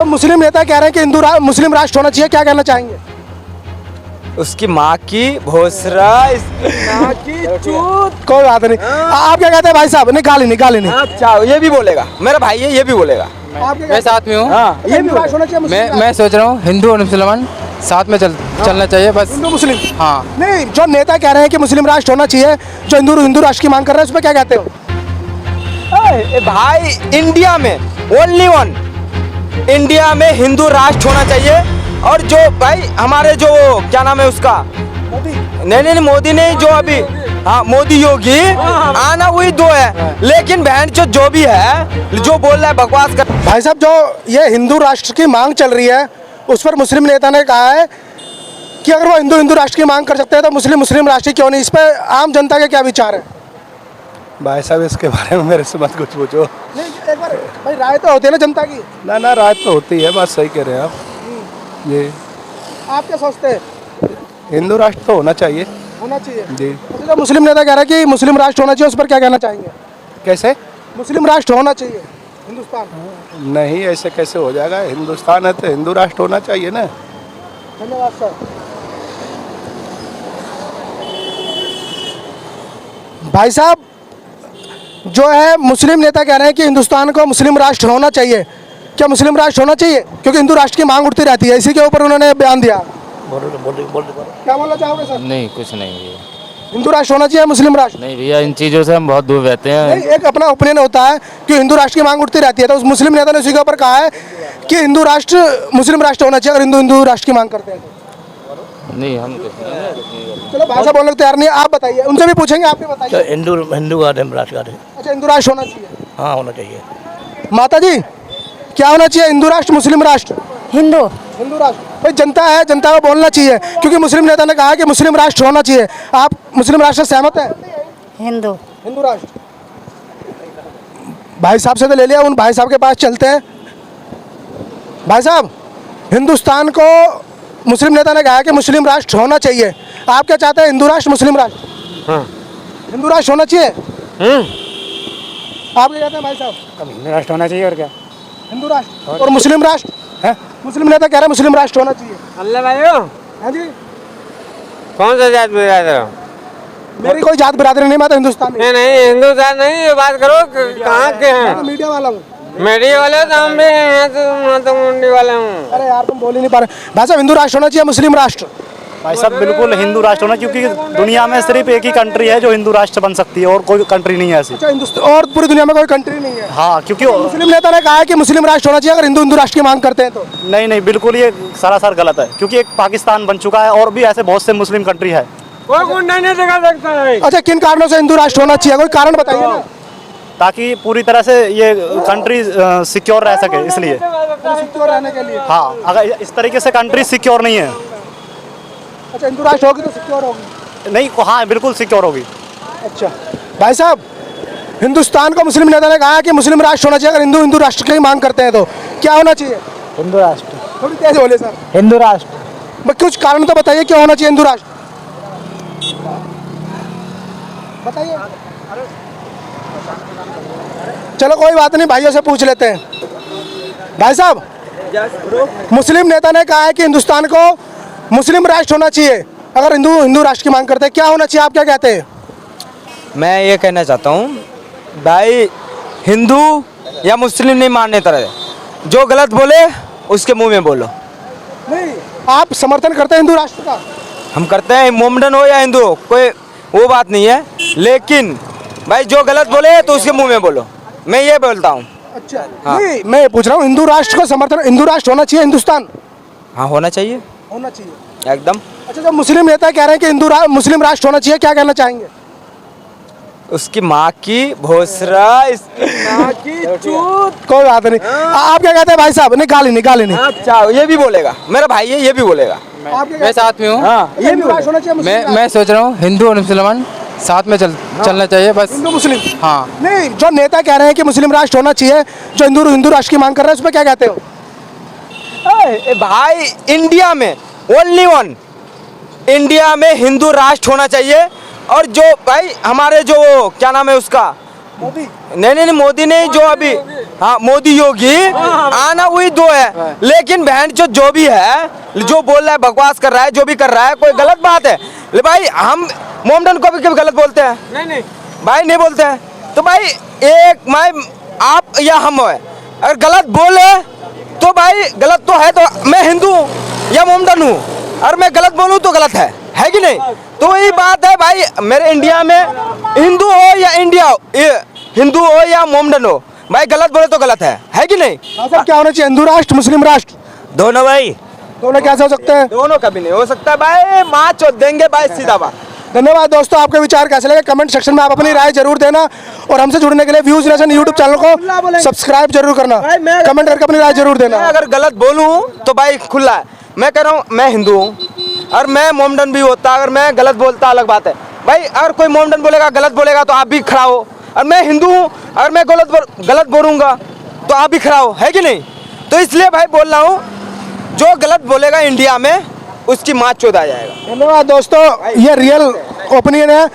मुस्लिम नेता कह रहे हैं कि मुस्लिम राष्ट्र होना चाहिए, क्या कहना चाहेंगे? उसकी माँ की भोसरा माँ की चूत। कोई बात नहीं। आप क्या कहते हैं भाई साहब? निकाली नहीं। अच्छा, ये भी बोलेगा, मेरा भाई है, ये भी बोलेगा। मैं साथ में हूँ। हाँ, ये भी राष्ट्र होना चाहिए। मैं सोच रहा हूँ हिंदू और मुसलमान साथ में चलना चाहिए बस। हिंदू मुस्लिम। हाँ, नहीं, जो नेता कह रहे हैं कि मुस्लिम राष्ट्र होना चाहिए, जो हिंदू राष्ट्र की मांग कर रहे हैं, उस पर क्या कहते हो? भाई इंडिया में ओनली वन, इंडिया में हिंदू राष्ट्र होना चाहिए। और जो भाई हमारे जो क्या नाम है उसका, नहीं मोदी नहीं, जो अभी हाँ मोदी योगी आना वही दो है, लेकिन बहन जो भी है जो बोल रहा है बकवास कर। भाई साहब, जो ये हिंदू राष्ट्र की मांग चल रही है, उस पर मुस्लिम नेता ने कहा है कि अगर वो हिंदू राष्ट्र की मांग कर सकते हैं तो मुस्लिम राष्ट्र क्यों नहीं? इस पर आम जनता के क्या विचार है? भाई साहब, इसके बारे में मेरे से मत कुछ पूछो। नहीं, एक बार भाई राय तो होती है ना जनता की। ना राय तो होती है, बात सही कह रहे हैं आप। ये आप क्या सोचते हैं? हिंदू राष्ट्र तो होना चाहिए। होना चाहिए जी। अच्छा, जो मुस्लिम नेता कह रहा है कि मुस्लिम राष्ट्र होना चाहिए, उस पर क्या कहना चाहेंगे? कैसे? मुस्लिम राष्ट्र होना चाहिए हिंदुस्तान। नहीं, ऐसे कैसे हो जाएगा? हिंदुस्तान है तो हिंदू राष्ट्र होना चाहिए ना। धन्यवाद सर। भाई साहब, जो है मुस्लिम नेता कह रहे हैं कि हिंदुस्तान को मुस्लिम राष्ट्र होना चाहिए। क्या मुस्लिम राष्ट्र होना चाहिए? क्योंकि हिंदू राष्ट्र की मांग उठती रहती है, इसी के ऊपर उन्होंने बयान दिया। क्या बोलना चाहोगे सर? नहीं कुछ नहीं, हिंदू राष्ट्र होना चाहिए, मुस्लिम राष्ट्र नहीं भैया, इन चीज़ों से हम बहुत दूर रहते हैं। नहीं, एक अपना ओपिनियन होता है कि हिंदू राष्ट्र की मांग उठती रहती है, तो उस मुस्लिम नेता ने उसी के ऊपर कहा है कि हिंदू राष्ट्र मुस्लिम राष्ट्र होना चाहिए अगर हिंदू राष्ट्र की मांग करते हैं तो। नहीं हम कुछ नहीं। चलो भाषा बोलने को तैयार नहीं है, आप बताइए। उनसे भी पूछेंगे, आप भी बताइए। हिंदू राष्ट्र है। अच्छा, हिंदू राष्ट्र होना चाहिए। हाँ, होना चाहिए। माता जी, क्या होना चाहिए, हिंदू राष्ट्र मुस्लिम राष्ट्र? हिंदू राष्ट्र। भाई जनता है, जनता को बोलना चाहिए, क्योंकि मुस्लिम नेता ने कहा कि मुस्लिम राष्ट्र होना चाहिए। आप मुस्लिम राष्ट्र से सहमत हैं? हिंदू राष्ट्र। भाई साहब से तो ले लिया, उन भाई साहब के पास चलते हैं। भाई साहब, हिंदुस्तान को मुस्लिम नेता ने कहा कि मुस्लिम राष्ट्र होना चाहिए। आप क्या चाहते हैं, हिंदू राष्ट्र मुस्लिम राष्ट्र? हाँ। हिंदू राष्ट्र होना चाहिए। आप क्या कहते हैं भाई साहब? हिंदू राष्ट्र होना चाहिए और क्या? हिंदू राष्ट्र और मुस्लिम राष्ट्र है? मुस्लिम नेता कह रहे हैं मुस्लिम राष्ट्र होना चाहिए। अल्लाह भाइयों, हाँ जी। कौन सा जात बिरादर? मेरी कोई जात बिरादरी नहीं, मैं तो हिंदुस्तान में। नहीं हिंदुस्तान नहीं, ये बात करो कहाँ के हैं? मीडिया वाला हूँ। मीडिया वाले तो हम भी हैं, तो मंडी वाले हूँ। अरे यार, तुम बोल ही नहीं पा रहे। भाई साहब, हिंदू राष्ट्र होना चाहिए, मुस्लिम राष्ट्र? भाई साहब, बिल्कुल हिंदू राष्ट्र होना, क्योंकि दुनिया में सिर्फ एक ही कंट्री है जो हिंदू राष्ट्र बन सकती है, और कोई कंट्री नहीं है ऐसी। अच्छा, हिंदुस्तान और पूरी दुनिया में कोई कंट्री नहीं है? हाँ, क्योंकि मुस्लिम नेता ने कहा है कि मुस्लिम राष्ट्र होना चाहिए अगर हिंदू राष्ट्र की मांग करते हैं तो। नहीं, बिल्कुल ये सरासर गलत है, क्योंकि एक पाकिस्तान बन चुका है और भी ऐसे बहुत से मुस्लिम कंट्री है। कोई गुंडा नहीं दिखा सकता है। अच्छा, किन कारणों से हिंदू राष्ट्र होना चाहिए, कोई कारण बताइए ना। ताकि पूरी तरह से ये कंट्री सिक्योर रह सके, इसलिए। सिक्योर रहने के लिए। हाँ, अगर इस तरीके से कंट्री सिक्योर नहीं है। अच्छा, हिंदू राष्ट्र होगी तो सिक्योर होगी? नहीं, हाँ बिल्कुल सिक्योर होगी। अच्छा भाई साहब, हिंदुस्तान को मुस्लिम नेता ने कहा कि मुस्लिम राष्ट्र होना चाहिए अगर हिंदू राष्ट्र की मांग करते हैं तो क्या होना चाहिए? हिंदू राष्ट्र। थोड़ी तेज बोले सर। हिंदू राष्ट्र। कुछ कारण तो बताइए, क्यों होना चाहिए हिंदू राष्ट्र? बताइए। चलो कोई बात नहीं, भाइयों से पूछ लेते हैं। भाई साहब, मुस्लिम नेता ने कहा है कि हिंदुस्तान को मुस्लिम राष्ट्र होना चाहिए अगर हिंदू राष्ट्र की मांग करते हैं, क्या होना चाहिए, आप क्या कहते हैं? मैं ये कहना चाहता हूँ भाई, हिंदू या मुस्लिम नहीं मानने तरह, जो गलत बोले उसके मुंह में बोलो। नहीं, आप समर्थन करते हैं हिंदू राष्ट्र का? हम करते हैं, मोमडन हो या हिंदू हो, कोई वो बात नहीं है, लेकिन भाई जो गलत बोले तो उसके मुंह में बोलो, मैं ये बोलता हूँ। अच्छा। हाँ। नहीं, मैं ये पूछ रहा हूँ, हिंदू राष्ट्र को समर्थन, हिंदू राष्ट्र होना चाहिए हिंदुस्तान? हाँ, होना चाहिए, होना चाहिए एकदम। अच्छा, जब मुस्लिम नेता कह रहे हैं कि मुस्लिम राष्ट्र होना चाहिए, क्या कहना चाहेंगे? उसकी माँ की भोसरा माँ की चूत। कोई बात नहीं। आप क्या कहते हैं भाई साहब? निकाली। अच्छा, ये भी बोलेगा, मेरा भाई है, ये भी बोलेगा। मैं साथ में हूँ। हाँ, ये भी राष्ट्र होना चाहिए। मैं सोच रहा हूँ हिंदू और मुसलमान साथ में चलना चाहिए बस। हिंदू मुस्लिम। हाँ। नहीं, जो नेता कह रहे हैं कि मुस्लिम राष्ट्र होना चाहिए, जो हिंदू राष्ट्र की मांग कर रहे हैं, उस पर क्या कहते हो? भाई इंडिया में ओनली वन, इंडिया में हिंदू राष्ट्र होना चाहिए। और जो भाई हमारे जो क्या नाम है उसका, नहीं मोदी नहीं, जो अभी हाँ मोदी योगी आना वही दो है। लेकिन बहन जो भी है, जो बोल रहा है, बकवास कर रहा है, जो भी कर रहा है, कोई गलत बात है। ले भाई हम मोमडन को भी कभी गलत बोलते हैं? नहीं भाई नहीं बोलते हैं। तो भाई एक मैं आप या हम है, अगर गलत बोले तो भाई गलत तो है। तो मैं हिंदू हूँ या मोमडन हूँ, और मैं गलत बोलूँ तो गलत है कि नहीं? तो वही बात है भाई, मेरे इंडिया में हिंदू हो या इंडिया हो, हिंदू हो या मोमडन हो, भाई गलत बोले तो गलत है कि नहीं? भाई क्या होना चाहिए, हिंदू राष्ट्र मुस्लिम राष्ट्र? दोनों भाई, दोनों कैसे हो सकते हैं? दोनों कभी नहीं हो सकता भाई, माँ चोद देंगे भाई, सीधा बात। धन्यवाद दोस्तों, आपके विचार कैसे लगे कमेंट सेक्शन में आप अपनी राय जरूर देना, और हमसे जुड़ने के लिए व्यूज नेशन यूट्यूब चैनल को सब्सक्राइब जरूर करना, कमेंट करके अपनी राय जरूर देना। मैं अगर गलत बोलूँ तो भाई खुला है, मैं कह रहा हूँ मैं हिंदू हूँ और मैं मोमडन भी होता, अगर मैं गलत बोलता अलग बात है भाई। अगर कोई मोमडन बोलेगा गलत बोलेगा तो आप भी खड़ा हो, और मैं हिंदू हूँ अगर मैं गलत बोलूँगा तो आप भी खड़ा हो, है कि नहीं? तो इसलिए भाई बोल रहा हूँ, जो गलत बोलेगा इंडिया में उसकी माँ चोद आ जाएगा। धन्यवाद दोस्तों, ये रियल ओपिनियन है।